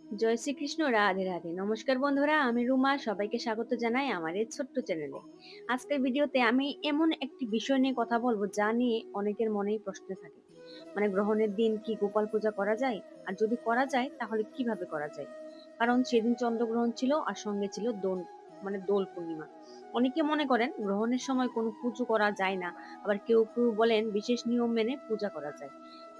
জয় শ্রীকৃষ্ণ, রাধে রাধে। নমস্কার বন্ধুরা, আমি রুমা, সবাইকে স্বাগত জানাই আমার এই ছোট্ট চ্যানেলে। আজকের ভিডিওতে আমি এমন একটি বিষয় নিয়ে কথা বলবো যা নিয়ে অনেকের মনেই প্রশ্ন থাকে। মানে গ্রহণের দিন কি গোপাল পূজা করা যায়? আর যদি করা যায় তাহলে কিভাবে করা যায়? কারণ সেদিন চন্দ্রগ্রহণ ছিল আর সঙ্গে ছিল দোল পূর্ণিমা। অনেকে মনে করেন গ্রহণের সময় কোনো পুজো করা যায় না, আবার কেউ কেউ বলেন বিশেষ নিয়ম মেনে পূজা করা যায়।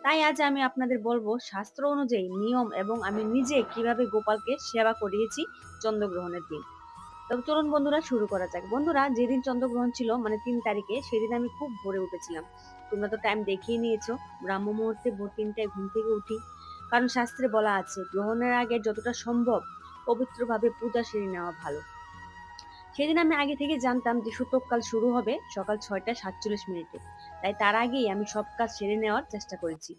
তাই আজ আমি আপনাদের বলবো শাস্ত্র অনুযায়ী নিয়ম এবং আমি নিজে কিভাবে গোপালকে সেবা করিয়েছি চন্দ্রগ্রহণের দিন। তবে চলুন বন্ধুরা শুরু করা যাক। বন্ধুরা, যেদিন চন্দ্রগ্রহণ ছিল মানে 3 তারিখে, সেদিন আমি খুব ভোরে উঠেছিলাম। তোমরা তো টাইম দেখিয়ে নিয়েছো। ব্রাহ্ম মুহূর্তে ভোর 3টায় ঘুম থেকে উঠি। কারণ শাস্ত্রে বলা আছে গ্রহণের আগে যতটা সম্ভব পবিত্রভাবে পূজা সেরে নেওয়া ভালো। সেদিন আমি আগে থেকে জানতাম যে সূতককাল শুরু হবে সকাল 6টা 47 মিনিটে। তাই তার আগেই আমি সব কাজ সেরে নেওয়ার চেষ্টা করেছি।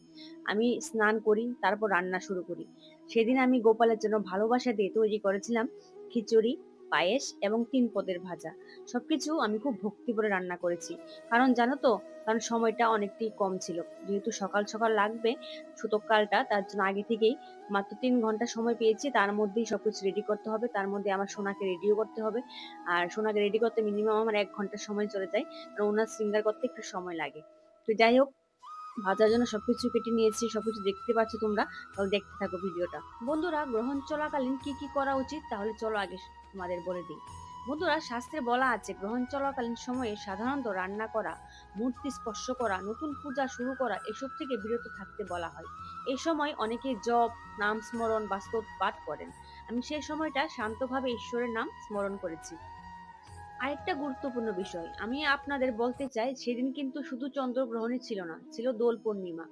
আমি স্নান করি, তারপর রান্না শুরু করি। সেদিন আমি গোপালের জন্য ভালোবাসা দিয়ে তৈরি করেছিলাম খিচুড়ি, পায়েস এবং 3 পদের ভাজা। সবকিছু আমি খুব ভক্তি করে রান্না করেছি। কারণ জানো তো, কারণ সময়টা অনেকটাই কম ছিল। যেহেতু সকাল সকাল লাগবে সূতককালটা, তার জন্য আগে থেকেই মাত্র 3 ঘন্টা সময় পেয়েছি। তার মধ্যেই সবকিছু রেডি করতে হবে, তার মধ্যে আমার সোনাকে রেডিও করতে হবে। আর সোনাকে রেডি করতে মিনিমাম আমার 1 ঘন্টা সময় চলে যায়, কারণ ওনার সিঙ্গার করতে একটু সময় লাগে। তো যাই হোক, ভাজার জন্য সবকিছু কেটে নিয়েছি, সবকিছু দেখতে পাচ্ছ তোমরা। তাহলে দেখতে থাকো ভিডিওটা। বন্ধুরা, গ্রহণ চলাকালীন কি কি করা উচিত তাহলে চলো আগে তোমাদের বলে দিই। বন্ধুরা, শাস্ত্রে বলা আছে গ্রহণ চলাকালীন সময়ে সাধারণত রান্না করা, মূর্তি স্পর্শ করা, নতুন পূজা শুরু করা এসব থেকে বিরত থাকতে বলা হয়। এই সময় অনেকে জপ, নাম স্মরণ বা স্তোত্র পাঠ করেন। আমি সেই সময়টা শান্তভাবে ঈশ্বরের নাম স্মরণ করেছি। আরেকটা গুরুত্বপূর্ণ বিষয় আমি আপনাদের বলতে চাই, সেদিন কিন্তু শুধু চন্দ্রগ্রহণই ছিল না, ছিল দোল পূর্ণিমা।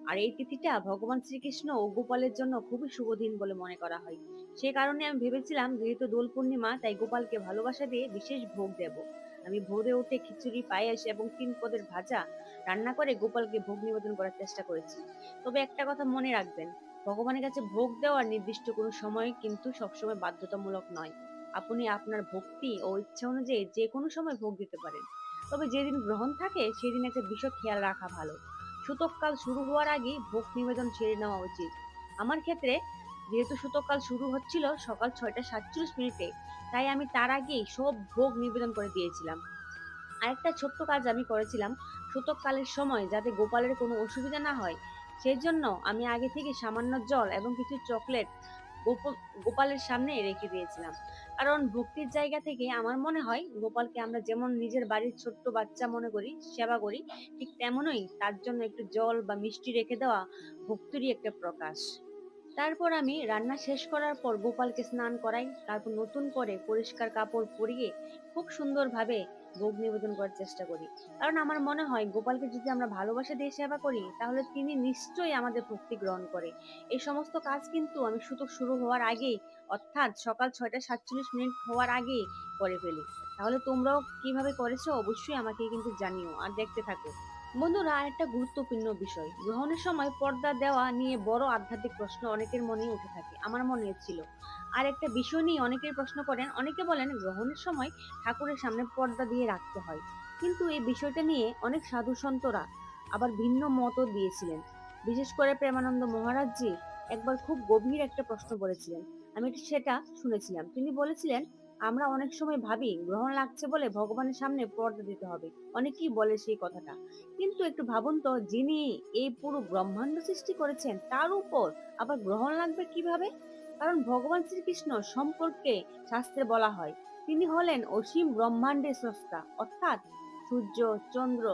আর এই তিথিটা ভগবান শ্রীকৃষ্ণ ও গোপালের জন্য খুবই শুভ দিন বলে মনে করা হয়। সে কারণে আমি ভেবেছিলাম যেহেতু দোল পূর্ণিমা, তাই গোপালকে ভালোবাসা দিয়ে বিশেষ ভোগ দেব। আমি ভোরে উঠে খিচুড়ি, পায়েস এবং 3 পদের ভাজা রান্না করে গোপালকে ভোগ নিবেদন করার চেষ্টা করেছি। তবে একটা কথা মনে রাখবেন, ভগবানের কাছে ভোগ দেওয়ার নির্দিষ্ট কোনো সময় কিন্তু সবসময় বাধ্যতামূলক নয়। আপনি আপনার ভক্তি ও ইচ্ছা অনুযায়ী যে কোনো সময় ভোগ দিতে পারেন। তবে যেদিন গ্রহণ থাকে সেদিন একটা বিষয় খেয়াল রাখা ভালো, সূতককাল শুরু হওয়ার আগেই ভোগ নিবেদন সেরে নেওয়া উচিত। আমার ক্ষেত্রে যেহেতু সূতককাল শুরু হচ্ছিল সকাল 6টা 47 মিনিটে, তাই আমি তার আগেই সব ভোগ নিবেদন করে দিয়েছিলাম। আরেকটা ছোট্ট কাজ আমি করেছিলাম, সূতককালের সময় যাতে গোপালের কোনো অসুবিধা না হয়, সেই জন্য আমি আগে থেকে সামান্য জল এবং কিছু চকলেট গোপালের সামনে রেখে দিয়েছিলাম। কারণ ভক্তির জায়গা থেকে আমার মনে হয় গোপালকে আমরা যেমন নিজের বাড়ির ছোট্ট বাচ্চা মনে করি, সেবা করি, ঠিক তেমনই তার জন্য একটু জল বা মিষ্টি রেখে দেওয়া ভক্তিরই একটা প্রকাশ। তারপর আমি রান্না শেষ করার পর গোপালকে স্নান করাই, তারপর নতুন করে পরিষ্কার কাপড় পরিয়ে খুব সুন্দরভাবে ভোগ নিবেদন করার চেষ্টা করি। কারণ আমার মনে হয় গোপালকে যদি আমরা ভালোবাসা দিয়ে সেবা করি তাহলে তিনি নিশ্চয়ই আমাদের ভক্তি গ্রহণ করে। এই সমস্ত কাজ কিন্তু আমি শুধু শুরু হওয়ার আগেই, অর্থাৎ সকাল 6টা 47 মিনিট হওয়ার আগেই করে ফেলি। তাহলে তোমরাও কিভাবে করেছো অবশ্যই আমাকে কিন্তু জানিও আর দেখতে থাকো। বন্ধুরা, আরেকটা গুরুত্বপূর্ণ বিষয়, গ্রহণের সময় পর্দা দেওয়া নিয়ে বড় আধ্যাত্মিক প্রশ্ন অনেকের মনেই উঠে থাকে, আমার মনে ছিল। আর একটা বিষয় নিয়ে অনেকের প্রশ্ন করেন, অনেকে বলেন গ্রহণের সময় ঠাকুরের সামনে পর্দা দিয়ে রাখতে হয়। কিন্তু এই বিষয়টা নিয়ে অনেক সাধু সন্তরা আবার ভিন্ন মতও দিয়েছিলেন। বিশেষ করে প্রেমানন্দ মহারাজজি একবার খুব গভীর একটা প্রশ্ন করেছিলেন। আমি সেটা শুনেছিলাম। তিনি বলেছিলেন, আমরা অনেক সময় ভাবি গ্রহণ লাগছে বলে ভগবানের সামনে পর্দা দিতে হবে। অনেকেই বলে সেই কথাটা। কিন্তু একটু ভাবুন তো, যিনি এই পুরো ব্রহ্মাণ্ড সৃষ্টি করেছেন তার উপর আবার গ্রহণ লাগবে কিভাবে? কারণ ভগবান শ্রীকৃষ্ণ সম্পর্কে শাস্ত্রে বলা হয় তিনি হলেন অসীম ব্রহ্মাণ্ডের স্রষ্টা, অর্থাৎ সূর্য, চন্দ্র,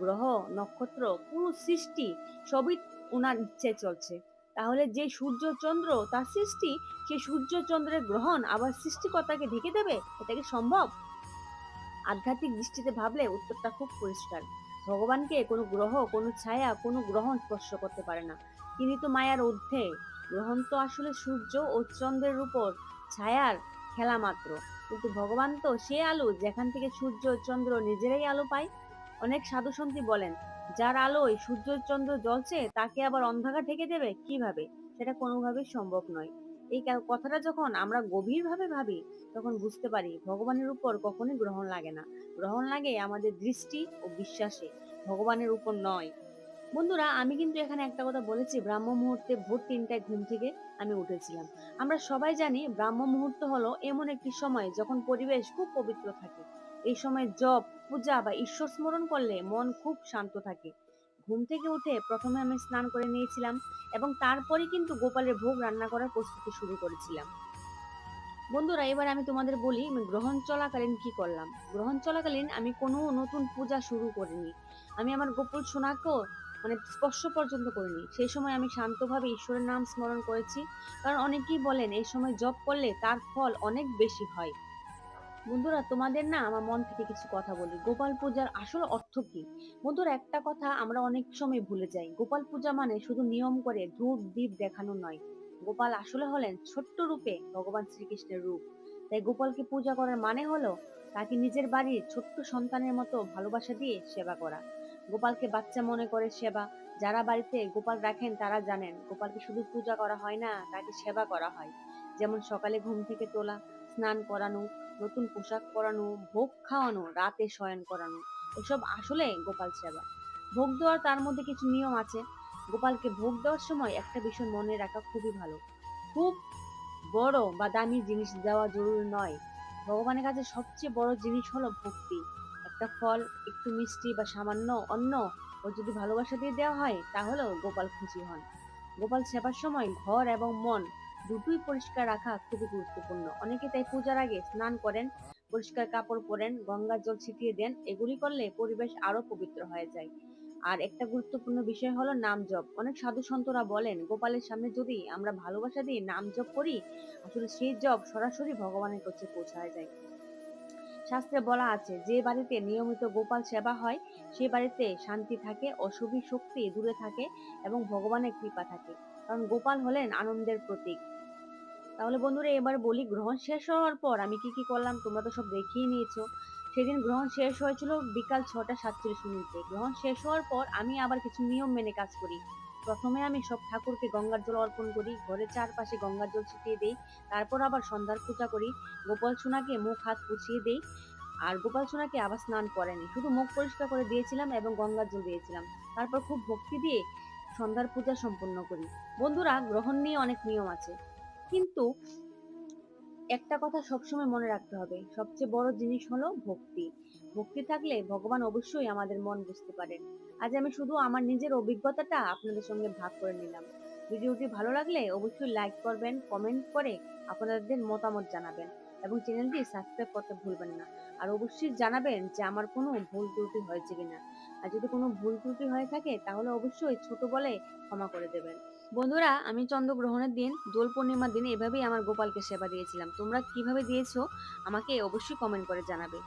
গ্রহ, নক্ষত্র, পুরো সৃষ্টি সবই ওনার ইচ্ছায় চলছে। তাহলে যে সূর্য চন্দ্র তার সৃষ্টি, সেই সূর্য চন্দ্রের গ্রহণ আবার সৃষ্টিকর্তাকে ঢেকে দেবে? এটা কি সম্ভব? আধ্যাত্মিক দৃষ্টিতে ভাবলে উত্তরটা খুব পরিষ্কার। ভগবানকে কোনো গ্রহ, কোনো ছায়া, কোনো গ্রহণ স্পর্শ করতে পারে না। তিনি তো মায়ার ঊর্ধ্বে। গ্রহণ তো আসলে সূর্য ও চন্দ্রের উপর ছায়ার খেলা মাত্র। কিন্তু ভগবান তো সে আলো যেখান থেকে সূর্য ও চন্দ্র নিজেরাই আলো পায়। অনেক সাধু সন্তী বলেন, যার আলোয় সূর্য চন্দ্র জ্বলছে তাকে আবার অন্ধকার ঢেকে দেবে কিভাবে? সেটা কোনোভাবেই সম্ভব নয়। এই কথাটা যখন আমরা গভীরভাবে ভাবি, তখন বুঝতে পারি ভগবানের উপর কখনোই গ্রহণ লাগে না। গ্রহণ লাগে আমাদের দৃষ্টি ও বিশ্বাসে, ভগবানের উপর নয়। বন্ধুরা, আমি কিন্তু এখানে একটা কথা বলেছি, ব্রাহ্ম মুহূর্তে ভোর ৩টায় ঘুম থেকে আমি উঠেছিলাম। আমরা সবাই জানি ব্রাহ্ম মুহূর্ত হলো এমন একটি সময় যখন পরিবেশ খুব পবিত্র থাকে। এই সময় জপ, পূজা বা ঈশ্বর স্মরণ করলে মন খুব শান্ত থাকে। ঘুম থেকে উঠে প্রথমে আমি স্নান করে নিয়েছিলাম এবং তারপরে কিন্তু গোপালের ভোগ রান্না করার প্রস্তুতি শুরু করেছিলাম। বন্ধুরা, এবার আমি তোমাদের বলি আমি গ্রহণ চলাকালীন কি করলাম। গ্রহণ চলাকালীন আমি কোনো নতুন পূজা শুরু করিনি। আমি আমার গোপাল সোনাকেও স্পর্শ পর্যন্ত করিনি। সেই সময় আমি শান্তভাবে ঈশ্বরের নাম স্মরণ করেছি। কারণ অনেকেই বলেন এই সময় জপ করলে তার ফল অনেক বেশি হয়। বন্ধুরা, তোমাদের না আমার মন থেকে কিছু কথা বলি। গোপাল পূজার আসল অর্থ কি? বন্ধুরা, একটা কথা আমরা অনেক সময় ভুলে যাই। গোপাল পূজা মানে শুধু নিয়ম করে ধূপ দীপ দেখানো নয়। গোপাল আসলে হলেন ছোট্ট রূপে ভগবান শ্রীকৃষ্ণের রূপ। তাই গোপালকে পূজা করার মানে হলো তাকে নিজের বাড়ির ছোট্ট সন্তানের মতো ভালোবাসা দিয়ে সেবা করা। গোপালকে বাচ্চা মনে করে সেবা। যারা বাড়িতে গোপাল রাখেন তারা জানেন গোপালকে শুধু পূজা করা হয় না, তাকে সেবা করা হয়। যেমন সকালে ঘুম থেকে তোলা, স্নান করানো, নতুন পোশাক পরানো, ভোগ খাওয়ানো, রাতে শয়ন করানো, এসব আসলে গোপাল সেবা। ভোগ দেওয়ার তার মধ্যে কিছু নিয়ম আছে। গোপালকে ভোগ দেওয়ার সময় একটা বিষয় মনে রাখা খুবই ভালো। খুব বড় বা দামি জিনিস দেওয়া জরুরি নয়। ভগবানের কাছে সবচেয়ে বড় জিনিস হলো ভক্তি। একটা ফল, একটু মিষ্টি বা সামান্য অন্ন ও যদি ভালোবাসা দিয়ে দেওয়া হয় তাহলেও গোপাল খুশি হন। গোপাল সেবার সময় ঘর এবং মন দুটোই পরিষ্কার রাখা খুবই গুরুত্বপূর্ণ। অনেকে তাই পূজার আগে স্নান করেন, পরিষ্কার কাপড় পরেন, গঙ্গার জল ছিটিয়ে দেন। এগুলি করলে পরিবেশ আরো পবিত্র হয়ে যায়। আর একটা গুরুত্বপূর্ণ বিষয় হলো নাম জপ। অনেক সাধু সন্তরা বলেন গোপালের সামনে যদি আমরা ভালোবাসা দিয়ে নাম জপ করি, আসলে সেই জপ সরাসরি ভগবানের কাছে পৌঁছায় যায়। শাস্ত্রে বলা আছে যে বাড়িতে নিয়মিত গোপাল সেবা হয় সে বাড়িতে শান্তি থাকে, অশুভ শক্তি দূরে থাকে এবং ভগবানের কৃপা থাকে। কারণ গোপাল হলেন আনন্দের প্রতীক। তাহলে বন্ধুরা, এবার বলি গ্রহণ শেষ হওয়ার পর আমি কি কি করলাম। তোমরা তো সব দেখিয়ে নিয়েছো। সেদিন গ্রহণ শেষ হয়েছিল বিকাল ৬টা ৪৭ মিনিটে। গ্রহণ শেষ হওয়ার পর আমি আবার কিছু নিয়ম মেনে কাজ করি। প্রথমে আমি সব ঠাকুরকে গঙ্গার জল অর্পণ করি, ঘরের চারপাশে গঙ্গার জল ছিটিয়ে দেই। তারপর আবার সন্ধ্যার পূজা করি। গোপাল সোনাকে মুখ হাত পুছিয়ে দেই। আর গোপাল সোনাকে আবার স্নান করেনি, শুধু মুখ পরিষ্কার করে দিয়েছিলাম এবং গঙ্গার জল দিয়েছিলাম। তারপর খুব ভক্তি দিয়ে সন্ধ্যার পূজা সম্পূর্ণ করি। বন্ধুরা, গ্রহণ নিয়ে অনেক নিয়ম আছে, কিন্তু একটা কথা সবসময় মনে রাখতে হবে, সবচেয়ে বড় জিনিস হলো ভক্তি। ভক্তি থাকলে ভগবান অবশ্যই আমাদের মন বুঝতে পারেন। আজ আমি শুধু আমার নিজের অভিজ্ঞতাটা আপনাদের সঙ্গে ভাগ করে নিলাম। ভিডিওটি ভালো লাগলে অবশ্যই লাইক করবেন, কমেন্ট করে আপনাদের মতামত জানাবেন এবং চ্যানেলটি সাবস্ক্রাইব করতে ভুলবেন না। আর অবশ্যই জানাবেন যে আমার কোনো ভুল ত্রুটি হয়েছে কিনা। আর যদি কোনো ভুল ত্রুটি হয়ে থাকে তাহলে অবশ্যই ছোট বলে ক্ষমা করে দেবেন। বন্ধুরা, আমি চন্দ্রগ্রহণের দিন, দোল পূর্ণিমার দিন এভাবেই আমার গোপালকে সেবা দিয়েছিলাম। তোমরা কিভাবে দিয়েছো আমাকে অবশ্যই কমেন্ট করে জানাবে।